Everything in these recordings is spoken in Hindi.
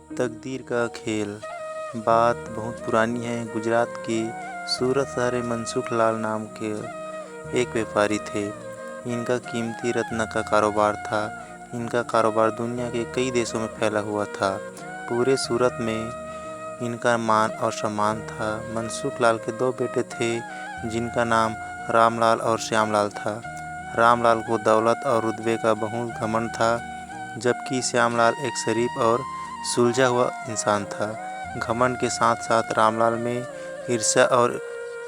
तकदीर का खेल। बात बहुत पुरानी है। गुजरात के सूरत शहर में मनसुख लाल नाम के एक व्यापारी थे। इनका कीमती रत्न का कारोबार था। इनका कारोबार दुनिया के कई देशों में फैला हुआ था। पूरे सूरत में इनका मान और सम्मान था। मनसुख लाल के दो बेटे थे जिनका नाम रामलाल और श्यामलाल था। रामलाल को दौलत और रुतबे का बहुत घमंड था, जबकि श्यामलाल एक शरीफ और सुलझा हुआ इंसान था। घमंड के साथ साथ रामलाल में ईर्ष्या और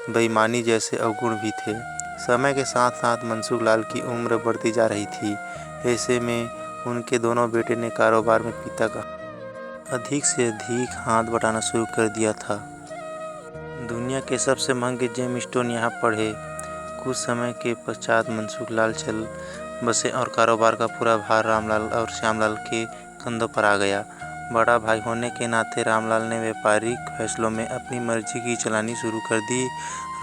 बेईमानी जैसे अवगुण भी थे। समय के साथ साथ मनसुख लाल की उम्र बढ़ती जा रही थी। ऐसे में उनके दोनों बेटे ने कारोबार में पिता का अधिक से अधिक हाथ बटाना शुरू कर दिया था। दुनिया के सबसे महंगे जेम स्टोन यहाँ पढ़े। कुछ समय के पश्चात मनसुख लाल चल बसे और कारोबार का पूरा भार रामलाल और श्यामलाल के कंधों पर आ गया। बड़ा भाई होने के नाते रामलाल ने व्यापारिक फैसलों में अपनी मर्जी की चलानी शुरू कर दी।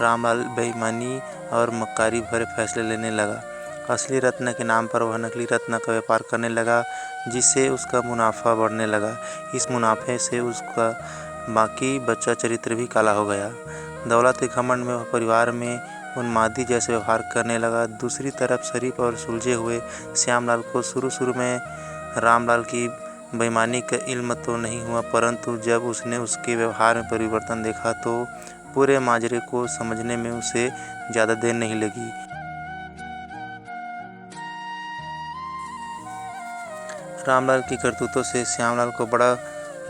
रामलाल बेईमानी और मक्कारी भरे फैसले लेने लगा। असली रत्न के नाम पर वह नकली रत्न का व्यापार करने लगा, जिससे उसका मुनाफा बढ़ने लगा। इस मुनाफे से उसका बाकी बच्चा चरित्र भी काला हो गया। दौलत के घमंड में वह परिवार में उन्मादी जैसे व्यवहार करने लगा। दूसरी तरफ शरीफ और सुलझे हुए श्यामलाल को शुरू में रामलाल की बेईमानी का इल्म तो नहीं हुआ, परंतु जब उसने उसके व्यवहार में परिवर्तन देखा तो पूरे माजरे को समझने में उसे ज़्यादा देर नहीं लगी। रामलाल की करतूतों से श्यामलाल को बड़ा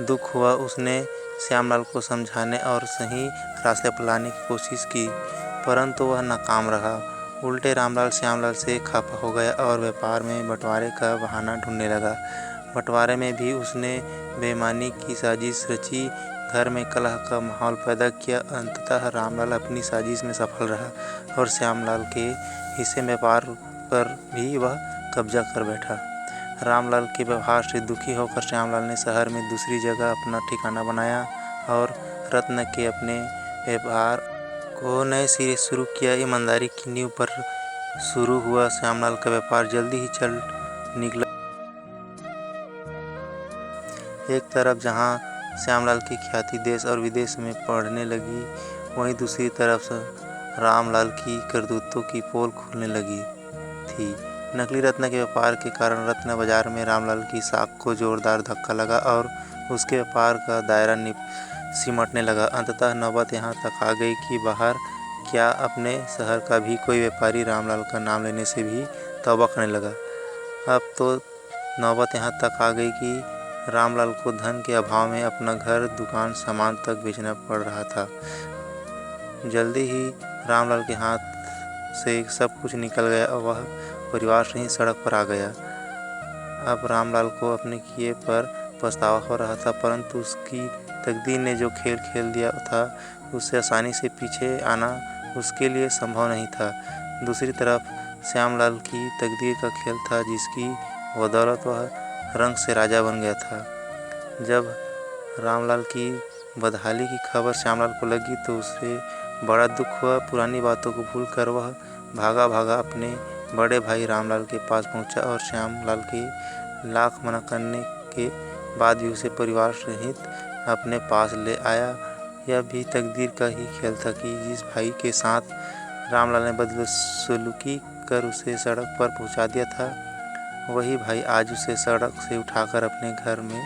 दुख हुआ। उसने श्यामलाल को समझाने और सही रास्ते पर लाने की कोशिश की, परंतु वह नाकाम रहा। उल्टे रामलाल श्यामलाल से खफा हो गया और व्यापार में बंटवारे का बहाना ढूंढने लगा। बंटवारे में भी उसने बेईमानी की साजिश रची, घर में कलह का माहौल पैदा किया। अंततः रामलाल अपनी साजिश में सफल रहा और श्यामलाल के हिस्से में व्यापार पर भी वह कब्जा कर बैठा। रामलाल के व्यवहार से दुखी होकर श्यामलाल ने शहर में दूसरी जगह अपना ठिकाना बनाया और रत्न के अपने व्यापार को नए सिरे शुरू किया। ईमानदारी की नींव पर शुरू हुआ श्यामलाल का व्यापार जल्दी ही चल निकला। एक तरफ जहां श्यामलाल की ख्याति देश और विदेश में बढ़ने लगी, वहीं दूसरी तरफ रामलाल की करतूतों की पोल खुलने लगी थी। नकली रत्न के व्यापार के कारण रत्न बाजार में रामलाल की साख को जोरदार धक्का लगा और उसके व्यापार का दायरा सिमटने लगा। अंततः नौबत यहाँ तक आ गई कि बाहर क्या अपने शहर का भी कोई व्यापारी रामलाल का नाम लेने से भी तौबा करने लगा। अब तो नौबत यहाँ तक आ गई कि रामलाल को धन के अभाव में अपना घर, दुकान, सामान तक बेचना पड़ रहा था। जल्दी ही रामलाल के हाथ से सब कुछ निकल गया और वह परिवार सहित सड़क पर आ गया। अब रामलाल को अपने किए पर पछतावा हो रहा था, परंतु उसकी तकदीर ने जो खेल खेल दिया था, उससे आसानी से पीछे आना उसके लिए संभव नहीं था। दूसरी तरफ श्यामलाल की तकदीर का खेल था, जिसकी बदौलत वह रंग से राजा बन गया था। जब रामलाल की बदहाली की खबर श्यामलाल को लगी तो उसे बड़ा दुख हुआ। पुरानी बातों को भूलकर वह भागा भागा अपने बड़े भाई रामलाल के पास पहुंचा और श्यामलाल के लाख मना करने के बाद भी उसे परिवार सहित अपने पास ले आया। यह भी तकदीर का ही खेल था कि जिस भाई के साथ रामलाल ने बदसलूकी कर उसे सड़क पर पहुंचा दिया था, वही भाई आज उसे सड़क से उठाकर अपने घर में